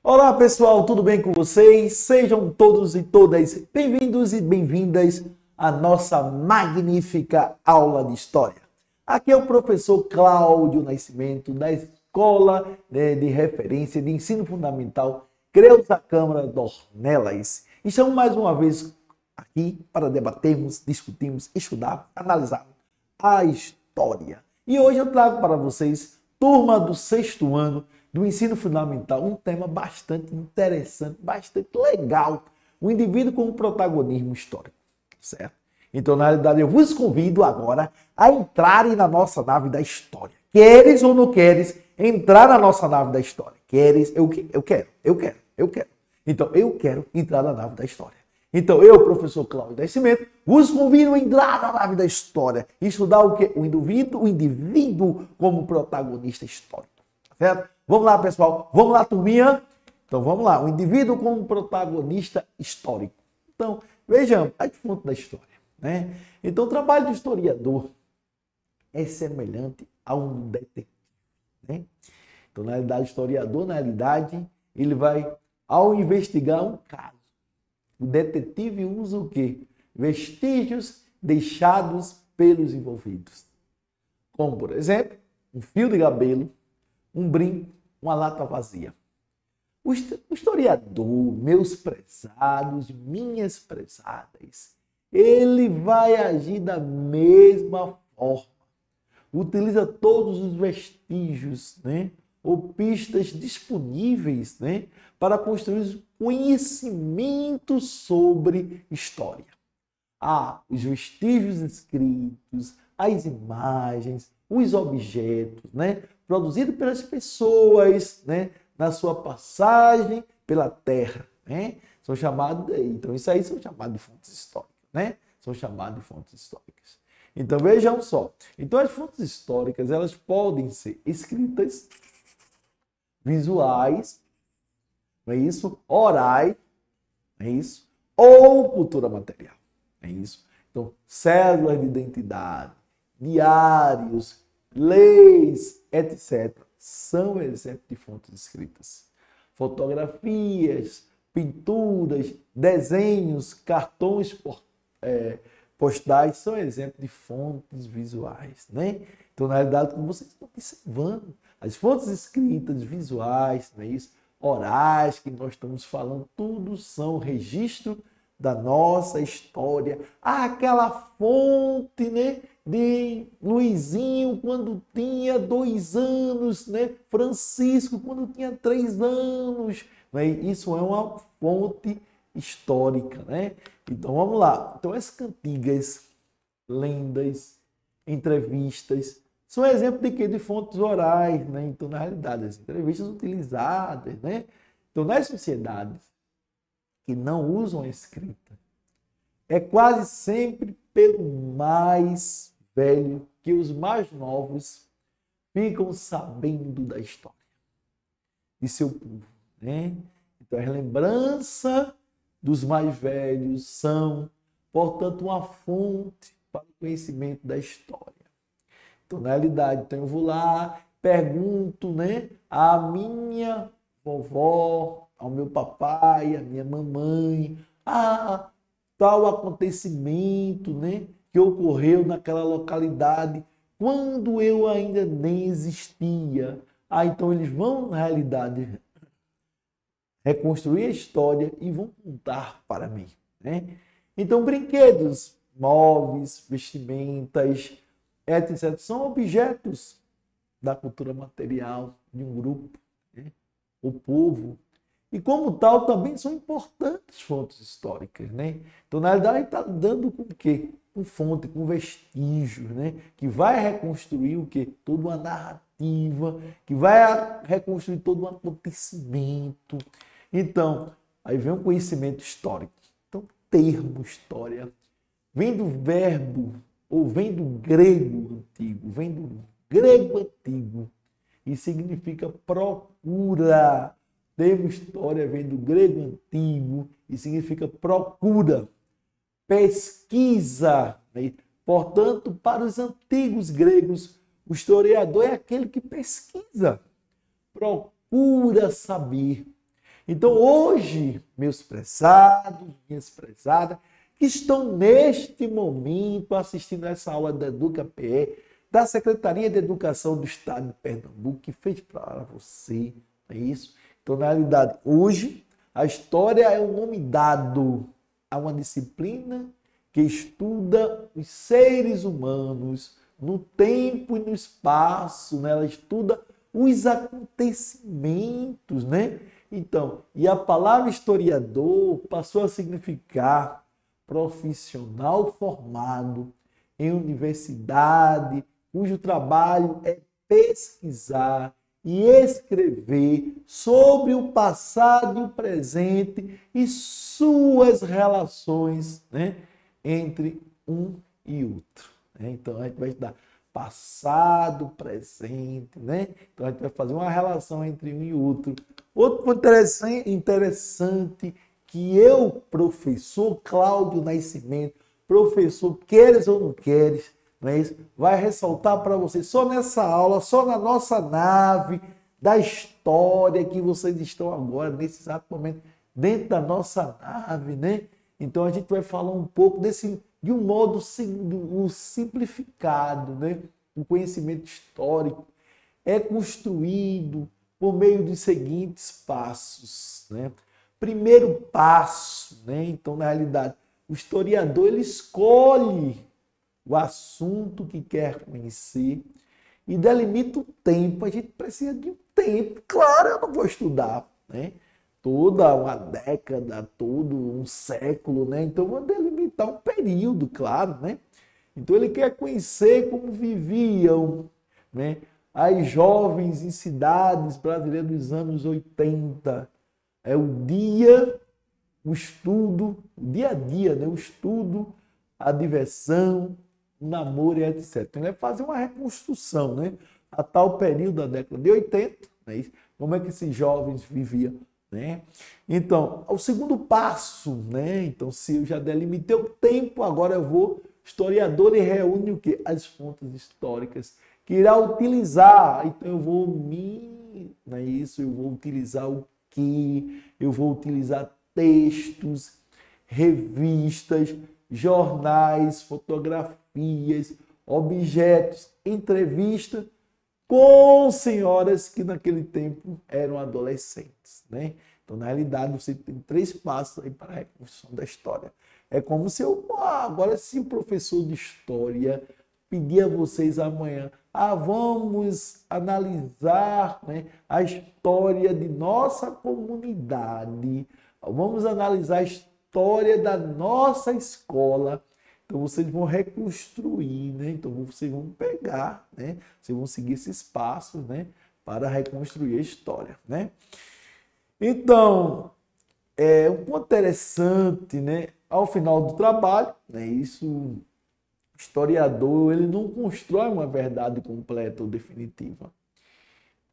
Olá pessoal, tudo bem com vocês? Sejam todos e todas bem-vindos e bem-vindas à nossa magnífica aula de História. Aqui é o professor Cláudio Nascimento, da Escola de Referência de Ensino Fundamental Creuza Câmara Dornelas. Estamos mais uma vez aqui para debatermos, discutirmos, estudar, analisar a história. E hoje eu trago para vocês, turma do 6º ano, do ensino fundamental, um tema bastante interessante, bastante legal, o indivíduo como protagonismo histórico, certo? Então, na realidade, eu vos convido agora a entrarem na nossa nave da história. Queres ou não queres entrar na nossa nave da história? Queres? Eu quero. Então, eu quero entrar na nave da história. Então, eu, professor Cláudio Nascimento, vos convido a entrar na nave da história e estudar o quê? O indivíduo como protagonista histórico, certo? Vamos lá, pessoal. Vamos lá, turminha. Então, vamos lá. O indivíduo como protagonista histórico. Então, vejamos, a fonte da história, né? Então, o trabalho do historiador é semelhante a um detetive, né? Então, na realidade, o historiador, na realidade, ele vai, ao investigar um caso, o detetive usa o quê? Vestígios deixados pelos envolvidos. Como, por exemplo, um fio de cabelo, um brinco, uma lata vazia. O historiador, meus prezados, minhas prezadas, ele vai agir da mesma forma. Utiliza todos os vestígios, né, ou pistas disponíveis, né, para construir conhecimento sobre história. Os vestígios escritos, as imagens, os objetos, né, produzidos pelas pessoas, né, na sua passagem pela Terra, né, são chamados, então isso aí são chamados de fontes históricas, né, são chamados de fontes históricas. Então vejam só, então as fontes históricas elas podem ser escritas, visuais, não é isso, orais, não é isso, ou cultura material, é isso. Então cédulas de identidade, diários, leis, etc., são exemplos de fontes escritas. Fotografias, pinturas, desenhos, cartões postais são exemplos de fontes visuais, né? Então, na realidade, como vocês estão observando, as fontes escritas, visuais, não é isso? Orais, que nós estamos falando, tudo são registro da nossa história. Aquela fonte, né, de Luizinho quando tinha 2 anos, né? Francisco quando tinha 3 anos. Né? Isso é uma fonte histórica, né? Então vamos lá. Então as cantigas, lendas, entrevistas são exemplo de quê? De fontes orais, né? Então na realidade as entrevistas utilizadas, né? Então nas sociedades que não usam a escrita, é quase sempre pelo mais velho que os mais novos ficam sabendo da história de seu povo, né? Então, a lembrança dos mais velhos são, portanto, uma fonte para o conhecimento da história. Então, na realidade, então eu vou lá, pergunto, né, à minha vovó, ao meu papai, à minha mamãe, tal acontecimento, né, que ocorreu naquela localidade quando eu ainda nem existia. Então eles vão, na realidade, reconstruir a história e vão contar para mim, né? Então, brinquedos, móveis, vestimentas, etc., são objetos da cultura material de um grupo, né? O povo. E como tal, também são importantes fontes históricas, né? Então, na realidade, está dando com o quê? Com fonte, com vestígios, né? Que vai reconstruir o quê? Toda uma narrativa, que vai reconstruir todo um acontecimento. Então, aí vem o conhecimento histórico. Então, termo história vem do verbo, ou vem do grego antigo, e significa procura. Termo história vem do grego antigo e significa procura, pesquisa. Né? Portanto, para os antigos gregos, o historiador é aquele que pesquisa, procura saber. Então, hoje, meus prezados, minhas prezadas, que estão neste momento assistindo essa aula da EducaPE, da Secretaria de Educação do Estado de Pernambuco, que fez para você, é isso? Então, na realidade, hoje, a história é um nome dado a uma disciplina que estuda os seres humanos no tempo e no espaço, né? Ela estuda os acontecimentos, né? Então, e a palavra historiador passou a significar profissional formado em universidade, cujo trabalho é pesquisar e escrever sobre o passado e o presente e suas relações, né, entre um e outro. Né? Então, a gente vai estudar passado, presente, né? Então, a gente vai fazer uma relação entre um e outro. Outro ponto interessante que eu, professor Cláudio Nascimento, professor, queres ou não queres, não é isso? Vai ressaltar para vocês, só nessa aula, só na nossa nave da história que vocês estão agora, nesse exato momento, dentro da nossa nave, né? Então a gente vai falar um pouco de um modo simplificado, né? O conhecimento histórico é construído por meio dos seguintes passos, né? Primeiro passo, né? Então, na realidade, o historiador ele escolhe o assunto que quer conhecer e delimita o tempo. A gente precisa de um tempo. Claro, eu não vou estudar, né? Toda uma década, todo um século, né? Então, eu vou delimitar um período, claro, né? Então, ele quer conhecer como viviam, né, as jovens em cidades brasileiras dos anos 80. É o dia, o estudo, o dia a dia, né? O estudo, a diversão, o namoro e etc. Então, ele vai fazer uma reconstrução, né? A tal período da década de 80, né? Como é que esses jovens viviam, né? Então, o segundo passo, né? Então, se eu já delimitei o tempo, agora eu vou, historiador e reúne o quê? As fontes históricas que irá utilizar. Então, eu vou não é isso? Eu vou utilizar o que? Eu vou utilizar textos, revistas, jornais, fotografias, objetos, entrevistas com senhoras que naquele tempo eram adolescentes, né? Então, na realidade, você tem 3 passos aí para a reconstrução da história. É como se agora se o professor de história pedir a vocês amanhã, vamos analisar, né, a história de nossa comunidade, vamos analisar a história da nossa escola. Então, vocês vão reconstruir, né? Então, vocês vão pegar, né? Vocês vão seguir esses passos, né, para reconstruir a história, né? Então, um ponto interessante, né? Ao final do trabalho, né? Isso, o historiador, ele não constrói uma verdade completa ou definitiva.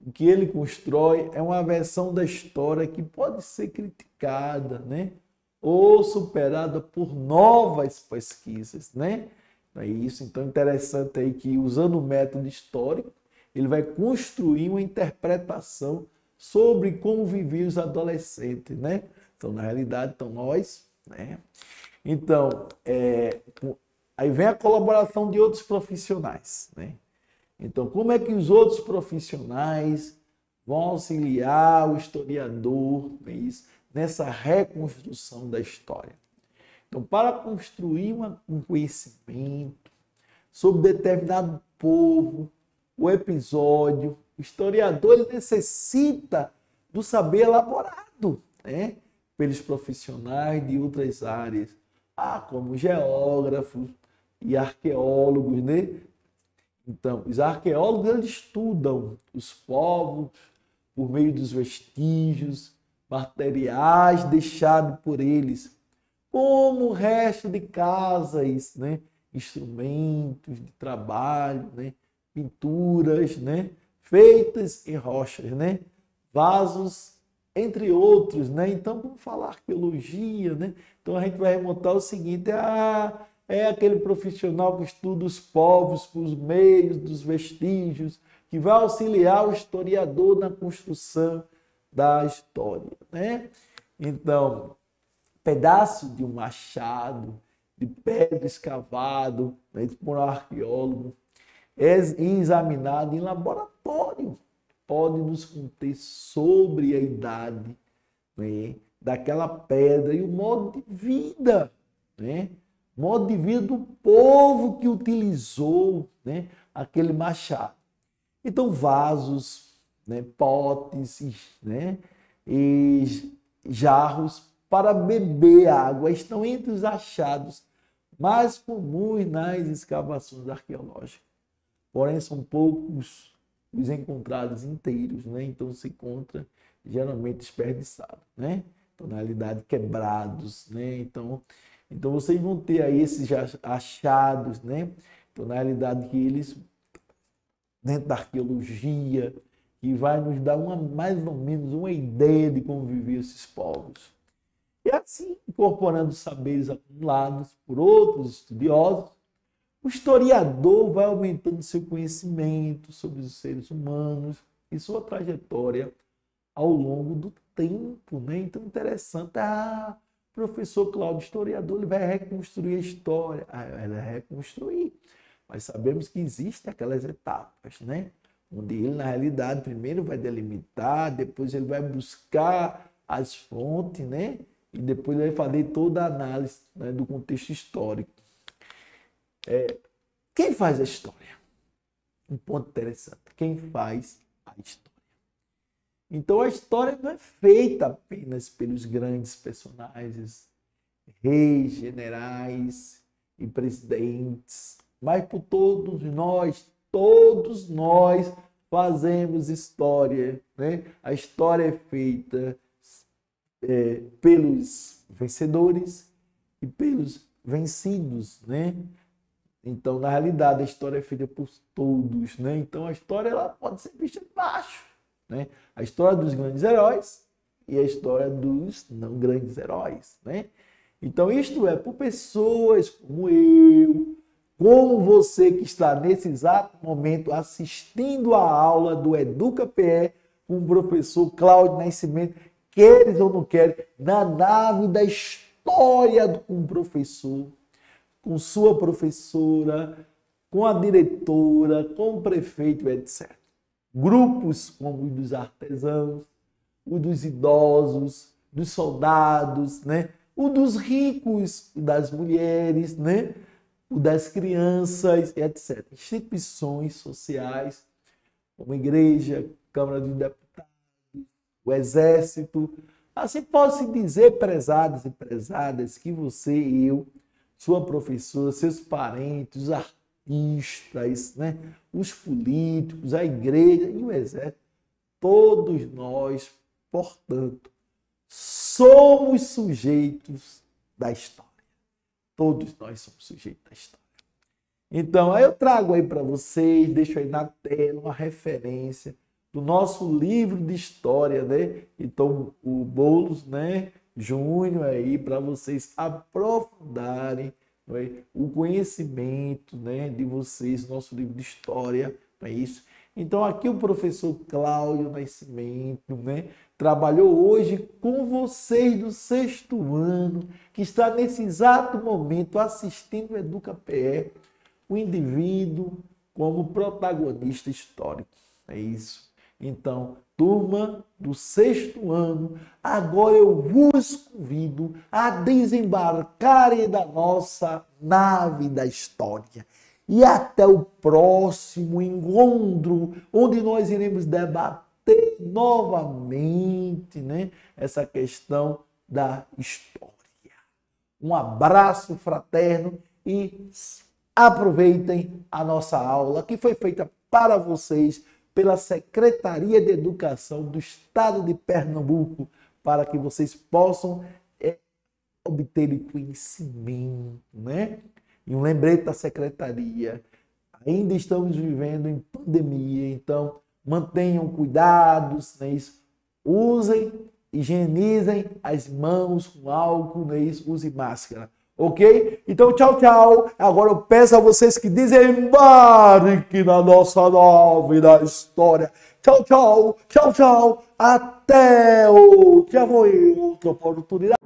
O que ele constrói é uma versão da história que pode ser criticada, né? Ou superada por novas pesquisas, né? É isso. Então, interessante aí que, usando o método histórico, ele vai construir uma interpretação sobre como viviam os adolescentes, né? Então, na realidade, nós, né? Então, aí vem a colaboração de outros profissionais, né? Então, como é que os outros profissionais vão auxiliar o historiador, né, nessa reconstrução da história? Então, para construir um conhecimento sobre determinado povo, o episódio, o historiador ele necessita do saber elaborado, né, pelos profissionais de outras áreas, como geógrafos e arqueólogos, né? Então, os arqueólogos eles estudam os povos por meio dos vestígios, materiais deixados por eles, como o resto de casas, né? Instrumentos de trabalho, né? Pinturas, né? Feitas em rochas, né? Vasos, entre outros, né? Então, vamos falar arqueologia, né? Então, a gente vai remontar o seguinte, é aquele profissional que estuda os povos por meios dos vestígios, que vai auxiliar o historiador na construção da história, né? Então, pedaço de um machado, de pedra escavado, né, por um arqueólogo, examinado em laboratório, pode nos conter sobre a idade, né, daquela pedra e o modo de vida, né? Modo de vida do povo que utilizou, né, aquele machado. Então, vasos, né, potes, né, e jarros para beber água estão entre os achados mais comuns nas escavações arqueológicas. Porém, são poucos os encontrados inteiros, né? Então, se encontra geralmente desperdiçado, né? Então, na realidade, quebrados, né? Então vocês vão ter aí esses achados, né? Então, na realidade, que eles, dentro da arqueologia, que vai nos dar mais ou menos uma ideia de como viviam esses povos. E assim, incorporando saberes acumulados por outros estudiosos, o historiador vai aumentando seu conhecimento sobre os seres humanos e sua trajetória ao longo do tempo, né? Então, interessante. Professor Cláudio, historiador, ele vai reconstruir a história. Ele vai reconstruir. Mas sabemos que existem aquelas etapas, né? Onde ele, na realidade, primeiro vai delimitar, depois ele vai buscar as fontes, né? E depois ele vai fazer toda a análise, né, do contexto histórico. Quem faz a história? Um ponto interessante. Quem faz a história? Então, a história não é feita apenas pelos grandes personagens, reis, generais e presidentes, mas por todos nós fazemos história, né? A história é feita pelos vencedores e pelos vencidos, né? Então, na realidade, a história é feita por todos, né? Então, a história ela pode ser vista de baixo, né? A história dos grandes heróis e a história dos não grandes heróis, né? Então, isto é por pessoas como eu, como você que está nesse exato momento assistindo a aula do EducaPE com o professor Cláudio Nascimento, queres ou não queres, na nave da história com o professor, com sua professora, com a diretora, com o prefeito, etc. Grupos como os dos artesãos, o dos idosos, dos soldados, né? O dos ricos, o das mulheres, né? O das crianças, etc. Instituições sociais, como a igreja, Câmara dos Deputados, o Exército. Assim pode-se dizer, prezados e prezadas, que você e eu, sua professora, seus parentes, os artistas, né? Os políticos, a igreja e o exército, todos nós, portanto, somos sujeitos da história. Todos nós somos sujeitos da história. Então, aí eu trago aí para vocês, deixo aí na tela uma referência do nosso livro de história, né? Então, o Boulos, né, Júnior aí, para vocês aprofundarem, né, o conhecimento, né, de vocês, nosso livro de história, não é isso? Então, aqui o professor Cláudio Nascimento, né, trabalhou hoje com vocês do 6º ano, que está nesse exato momento assistindo o EducaPE, o indivíduo como protagonista histórico. É isso. Então, turma do 6º ano, agora eu vos convido a desembarcarem da nossa nave da história. E até o próximo encontro, onde nós iremos debater novamente, né, essa questão da história. Um abraço fraterno e aproveitem a nossa aula que foi feita para vocês pela Secretaria de Educação do Estado de Pernambuco, para que vocês possam obter conhecimento, né? E um lembrete da Secretaria, ainda estamos vivendo em pandemia, então mantenham cuidados, né? Usem, higienizem as mãos com álcool, né? Use máscara. Ok? Então, tchau, tchau. Agora eu peço a vocês que desembarquem na nossa nave da história. Tchau, tchau. Tchau, tchau. Até até outra oportunidade.